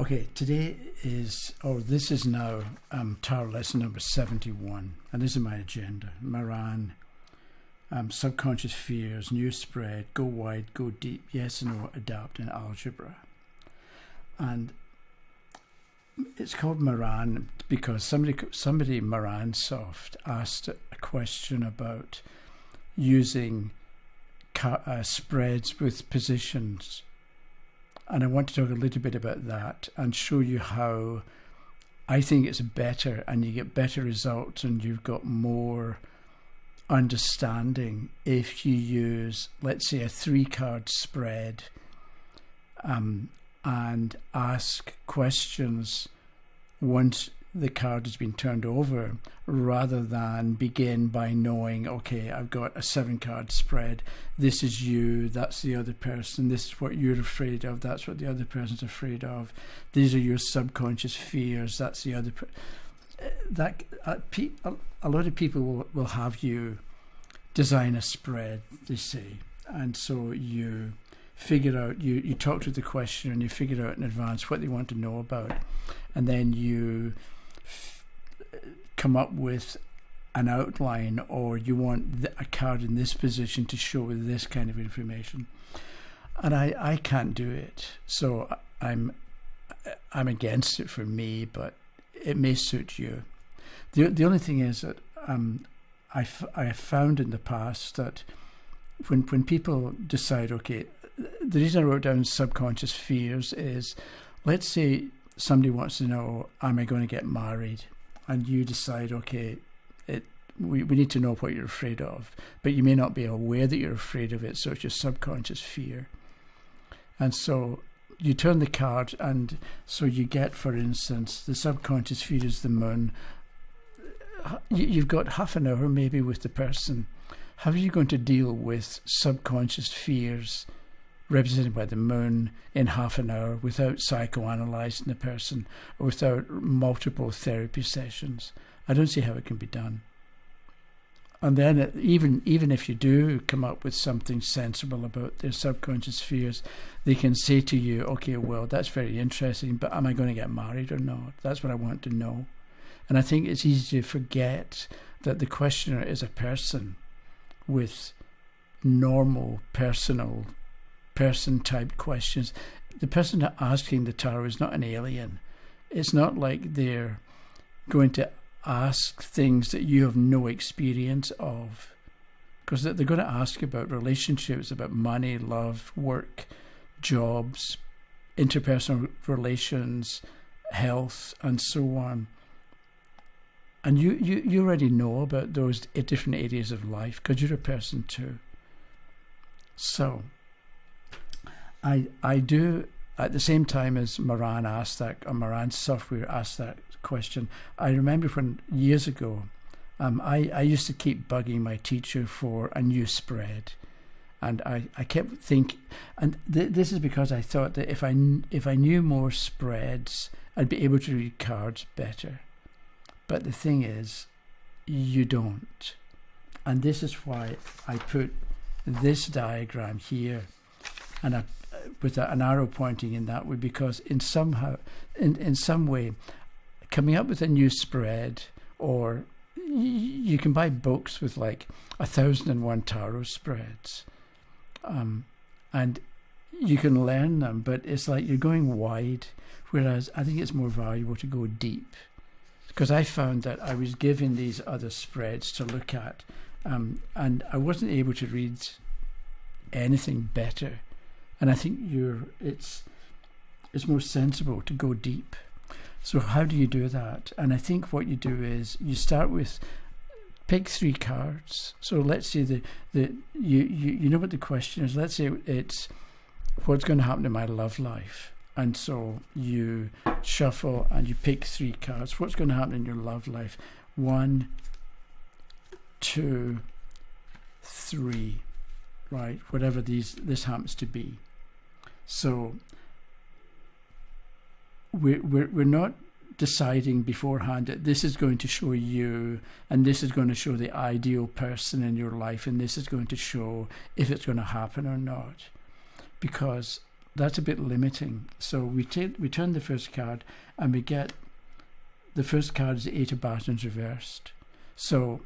Okay, this is now tarot lesson number 71, and this is my agenda. Moran, subconscious fears, new spread, go wide, go deep, yes and no, adapt, and algebra. And it's called Moran because somebody Moransoft asked a question about using spreads with positions. And I want to talk a little bit about that and show you how I think it's better, and you get better results and you've got more understanding if you use, let's say, a 3-card spread and ask questions once the card has been turned over, rather than begin by knowing, okay, I've got a 7-card spread. This is you, that's the other person, this is what you're afraid of, that's what the other person's afraid of. These are your subconscious fears, that's the other a lot of people will have you design a spread, they say, and so you figure out, you talk to the questioner and you figure out in advance what they want to know about, and then you come up with an outline, or you want a card in this position to show this kind of information. And I can't do it, so I'm against it for me, but it may suit you. The only thing is that I have found in the past that when people decide, okay, the reason I wrote down subconscious fears is, let's say somebody wants to know, am I going to get married? And you decide, okay, we need to know what you're afraid of, but you may not be aware that you're afraid of it, so it's your subconscious fear. And so you turn the card, and so you get, for instance, the subconscious fear is the moon. You've got half an hour maybe with the person. How are you going to deal with subconscious fears represented by the moon in half an hour without psychoanalyzing the person or without multiple therapy sessions? I don't see how it can be done. And then even if you do come up with something sensible about their subconscious fears, they can say to you, okay, well, that's very interesting, but am I going to get married or not? That's what I want to know. And I think it's easy to forget that the questioner is a person with normal person-type questions. The person asking the tarot is not an alien. It's not like they're going to ask things that you have no experience of, because they're going to ask about relationships, about money, love, work, jobs, interpersonal relations, health, and so on. And you already know about those different areas of life because you're a person too. So I do, at the same time as Moran asked that, or Moran software asked that question, I remember when years ago, I used to keep bugging my teacher for a new spread. And I kept thinking, and this is because I thought that if I knew more spreads, I'd be able to read cards better. But the thing is, you don't. And this is why I put this diagram here, and with an arrow pointing in that way, because in some way, coming up with a new spread, or you can buy books with like 1,001 tarot spreads, and you can learn them, but it's like you're going wide, whereas I think it's more valuable to go deep. Because I found that I was given these other spreads to look at, and I wasn't able to read anything better. And I think it's more sensible to go deep. So how do you do that? And I think what you do is you start with pick 3 cards. So let's say you know what the question is. Let's say it's what's going to happen in my love life. And so you shuffle and you pick 3 cards. What's going to happen in your love life? 1, 2, 3, right? Whatever this happens to be. So we're not deciding beforehand that this is going to show you, and this is going to show the ideal person in your life, and this is going to show if it's going to happen or not. Because that's a bit limiting. So we turn the first card, and we get the first card is the 8 of Batons reversed. So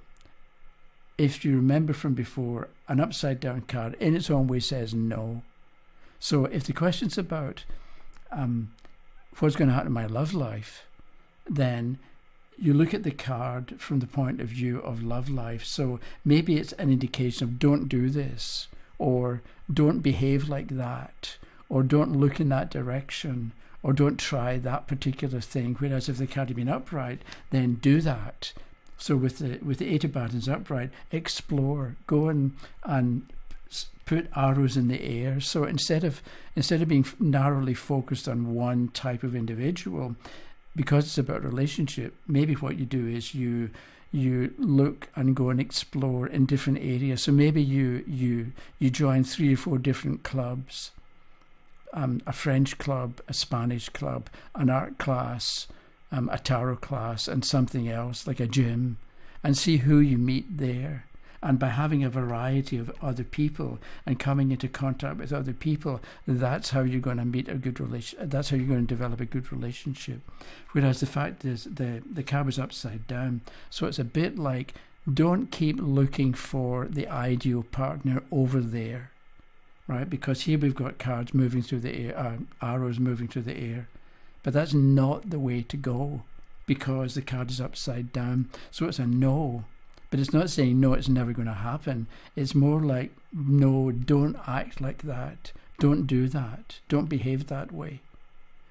if you remember from before, an upside down card in its own way says no. So if the question's about what's going to happen in my love life, then you look at the card from the point of view of love life. So maybe it's an indication of don't do this, or don't behave like that, or don't look in that direction, or don't try that particular thing. Whereas if the card had been upright, then do that. So with the 8 of Batons upright, explore, go and put arrows in the air. So instead of being narrowly focused on one type of individual, because it's about relationship, maybe what you do is you look and go and explore in different areas. So maybe you join 3 or 4 different clubs, a French club, a Spanish club, an art class, a tarot class, and something else like a gym, and see who you meet there. And by having a variety of other people and coming into contact with other people, that's how you're going to meet a good relation. That's how you're going to develop a good relationship. Whereas the fact is, the card was upside down, so it's a bit like, don't keep looking for the ideal partner over there, right? Because here we've got cards moving through the air, arrows moving through the air, but that's not the way to go, because the card is upside down. So it's a no. But it's not saying, no, it's never going to happen. It's more like, no, don't act like that. Don't do that. Don't behave that way.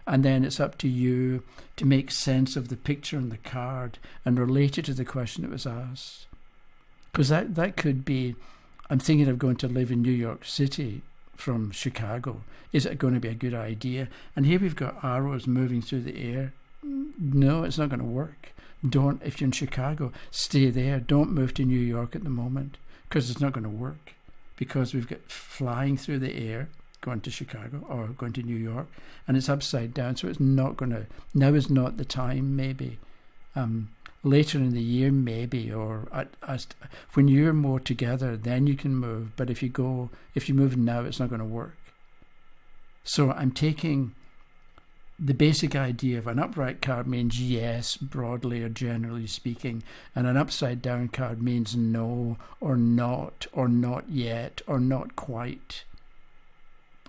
And then it's up to you to make sense of the picture on the card and relate it to the question that was asked. Because that could be, I'm thinking of going to live in New York City from Chicago. Is it going to be a good idea? And here we've got arrows moving through the air. No, it's not going to work. Don't, if you're in Chicago, stay there. Don't move to New York at the moment, because it's not going to work, because we've got flying through the air going to Chicago or going to New York, and it's upside down, so it's not going to, now is not the time, maybe. Later in the year, maybe, or when you're more together, then you can move. But if you move now, it's not going to work. So I'm taking the basic idea of an upright card means yes, broadly or generally speaking, and an upside down card means no, or not yet, or not quite.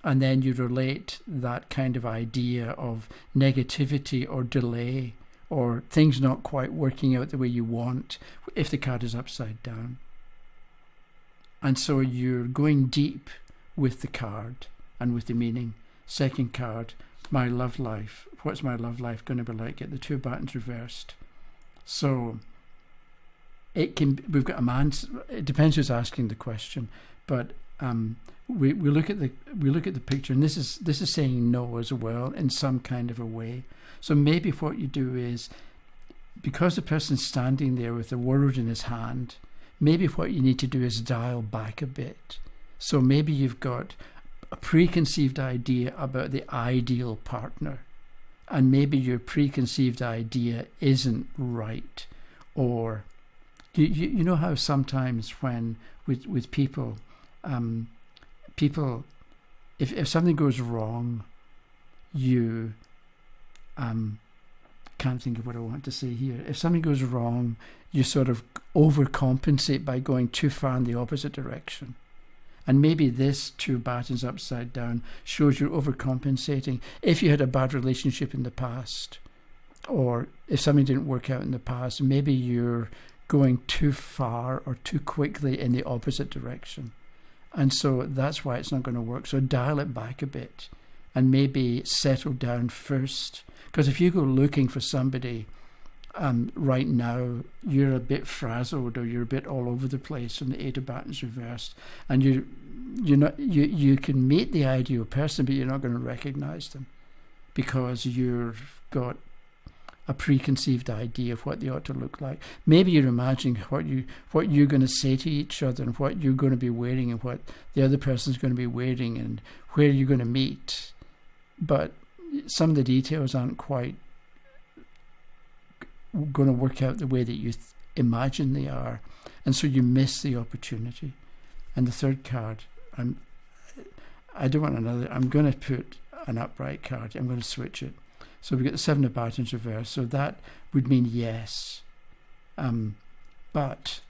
And then you relate that kind of idea of negativity or delay, or things not quite working out the way you want, if the card is upside down. And so you're going deep with the card and with the meaning. Second card, my love life. What's my love life going to be like? Get the 2 Batons reversed. So we've got a man. It depends who's asking the question, but we look at the picture, and this is saying no as well in some kind of a way. So maybe what you do is, because the person's standing there with the world in his hand, maybe what you need to do is dial back a bit. So maybe you've got a preconceived idea about the ideal partner, and maybe your preconceived idea isn't right. Or you know how sometimes when with people if something goes wrong, you can't think of what I want to say here. If something goes wrong, you sort of overcompensate by going too far in the opposite direction. And maybe this 2 Batons upside down shows you're overcompensating. If you had a bad relationship in the past, or if something didn't work out in the past, maybe you're going too far or too quickly in the opposite direction. And so that's why it's not going to work. So dial it back a bit and maybe settle down first. Because if you go looking for somebody right now, you're a bit frazzled, or you're a bit all over the place from the 8 of Batons reversed, and you can meet the ideal person, but you're not going to recognize them because you've got a preconceived idea of what they ought to look like. Maybe you're imagining what you're going to say to each other, and what you're going to be wearing, and what the other person's going to be wearing, and where you're going to meet, but some of the details aren't quite going to work out the way that you imagine they are, and so you miss the opportunity. And the third card, I don't want another. I'm going to put an upright card. I'm going to switch it. So we get the 7 of Batons reversed. So that would mean yes. But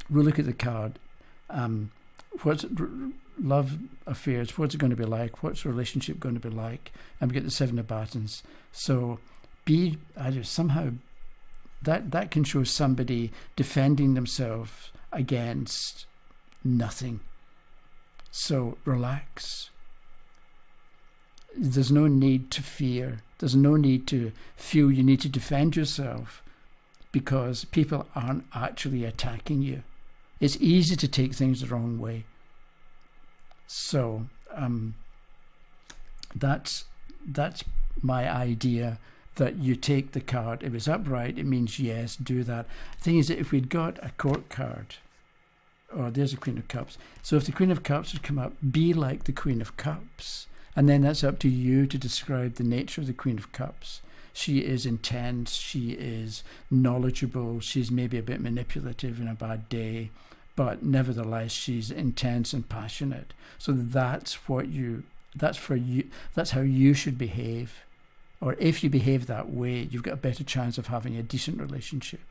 we'll look at the card. What's love affairs? What's it going to be like? What's the relationship going to be like? And we get the 7 of Batons. So somehow that can show somebody defending themselves against nothing. So relax. There's no need to fear. There's no need to feel you need to defend yourself because people aren't actually attacking you. It's easy to take things the wrong way. So that's my idea, that you take the card. If it's upright, it means yes, do that. The thing is that if we'd got a court card, there's a Queen of Cups. So if the Queen of Cups would come up, be like the Queen of Cups. And then that's up to you to describe the nature of the Queen of Cups. She is intense, she is knowledgeable, she's maybe a bit manipulative in a bad day, but nevertheless she's intense and passionate. So that's for you, that's how you should behave. Or if you behave that way, you've got a better chance of having a decent relationship.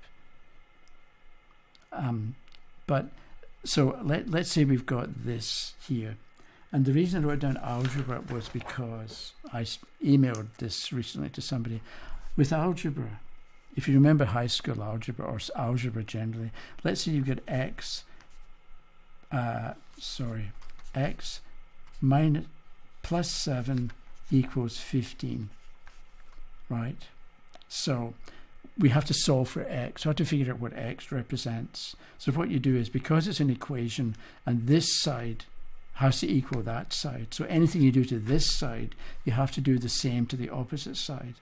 So let's say we've got this here. And the reason I wrote down algebra was because I emailed this recently to somebody. With algebra, if you remember high school algebra or algebra generally, let's say you've got x minus plus 7 equals 15, right? So we have to solve for x. So we have to figure out what x represents. So what you do is, because it's an equation and this side has to equal that side, so anything you do to this side, you have to do the same to the opposite side.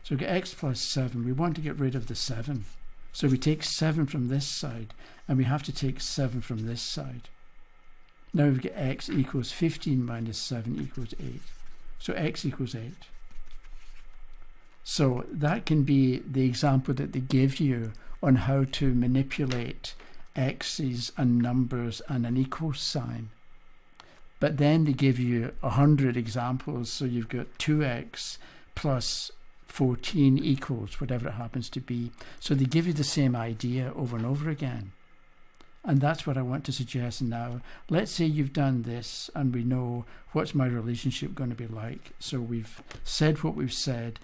So we get x plus 7. We want to get rid of the 7. So we take 7 from this side, and we have to take 7 from this side. Now we get x equals 15 minus 7 equals 8. So x equals 8. So that can be the example that they give you on how to manipulate x's and numbers and an equal sign. But then they give you 100 examples. So you've got 2x plus 14 equals whatever it happens to be. So they give you the same idea over and over again. And that's what I want to suggest now. Let's say you've done this and we know what's my relationship going to be like. So we've said what we've said.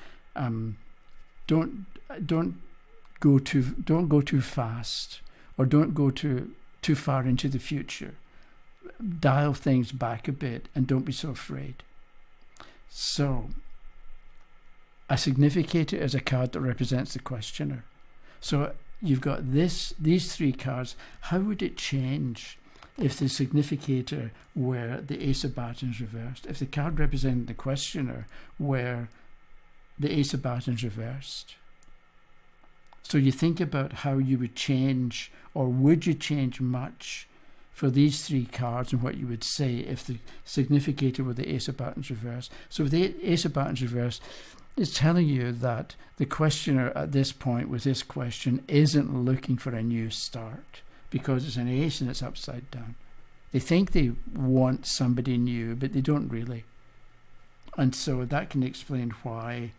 Don't go too fast, or don't go too far into the future. Dial things back a bit and don't be so afraid. So a significator is a card that represents the questioner. So you've got these 3 cards. How would it change if the significator were the Ace of Batons reversed? If the card representing the questioner were the Ace of Batons reversed? So you think about how you would change, or would you change much for these 3 cards, and what you would say if the significator were the Ace of Batons reversed. So with the Ace of Batons reversed, it's telling you that the questioner at this point with this question isn't looking for a new start, because it's an ace and it's upside down. They think they want somebody new, but they don't really. And so that can explain why,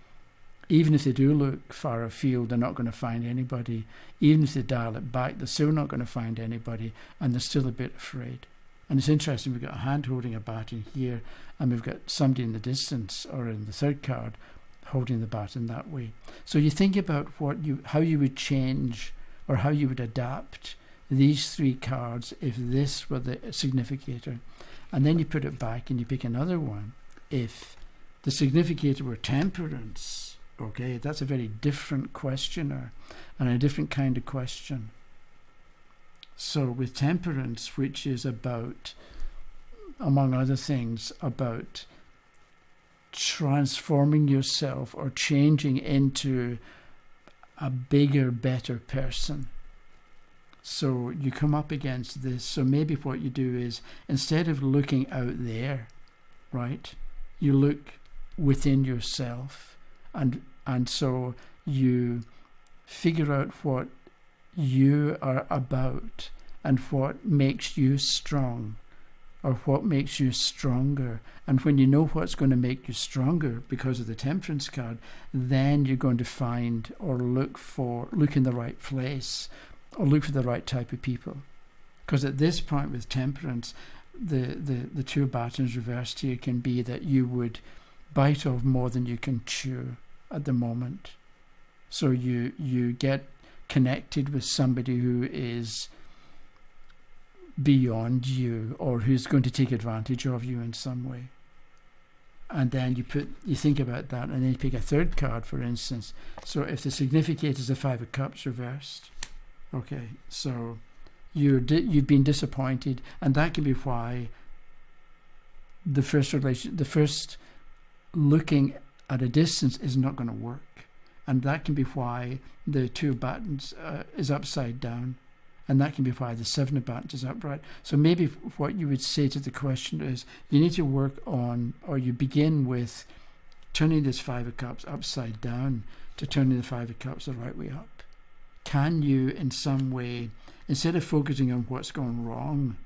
even if they do look far afield, they're not going to find anybody. Even if they dial it back, they're still not going to find anybody, and they're still a bit afraid. And it's interesting, we've got a hand holding a baton here, and we've got somebody in the distance, or in the third card, holding the baton that way. So you think about how you would change, or how you would adapt these 3 cards if this were the significator. And then you put it back and you pick another one. If the significator were temperance, okay, that's a very different questioner and a different kind of question. So with temperance, which is about, among other things, about transforming yourself or changing into a bigger, better person. So you come up against this. So maybe what you do is, instead of looking out there, right, you look within yourself. And so you figure out what you are about and what makes you strong, or what makes you stronger. And when you know what's going to make you stronger because of the Temperance card, then you're going to find or look in the right place or look for the right type of people. Because at this point with Temperance, the two batons reversed here can be that you would bite off more than you can chew at the moment. So you get connected with somebody who is beyond you or who's going to take advantage of you in some way. And then you think about that, and then you pick a third card, for instance. So if the significator is the Five of Cups reversed, okay, so you've been disappointed, and that can be why the first looking at a distance is not going to work. And that can be why the Two of Batons is upside down. And that can be why the Seven of Batons is upright. So maybe what you would say to the question is, you need to work on, or you begin with turning this Five of Cups upside down to turning the Five of Cups the right way up. Can you in some way, instead of focusing on what's gone wrong,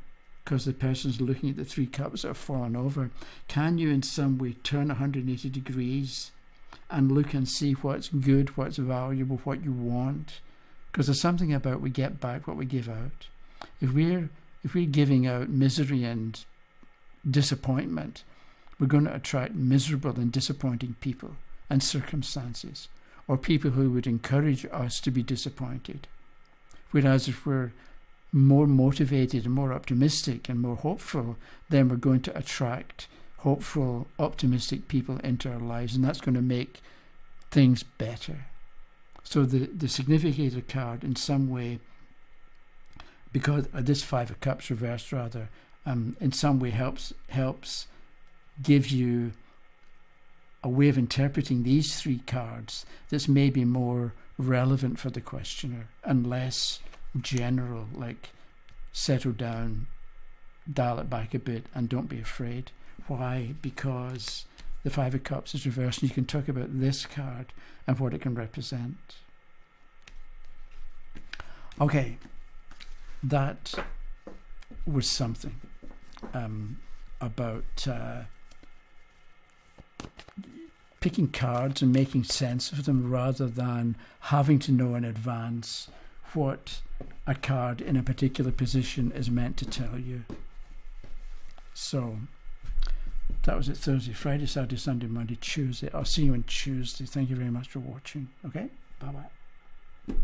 because the person's looking at the Three Cups that have fallen over, can you in some way turn 180 degrees and look and see what's good, what's valuable, what you want? Because there's something about we get back what we give out. If we're giving out misery and disappointment, we're going to attract miserable and disappointing people and circumstances, or people who would encourage us to be disappointed. Whereas if we're more motivated and more optimistic and more hopeful, then we're going to attract hopeful, optimistic people into our lives, and that's going to make things better. So the significator card in some way, because this Five of Cups reversed rather, in some way helps give you a way of interpreting these three cards that's maybe more relevant for the questioner and less general, like settle down, dial it back a bit, and don't be afraid. Why? Because the Five of Cups is reversed, and you can talk about this card and what it can represent. Okay, that was something about picking cards and making sense of them rather than having to know in advance what a card in a particular position is meant to tell you. So that was it. Thursday, Friday, Saturday, Sunday, Monday, Tuesday. I'll see you on Tuesday. Thank you very much for watching. Okay, bye-bye.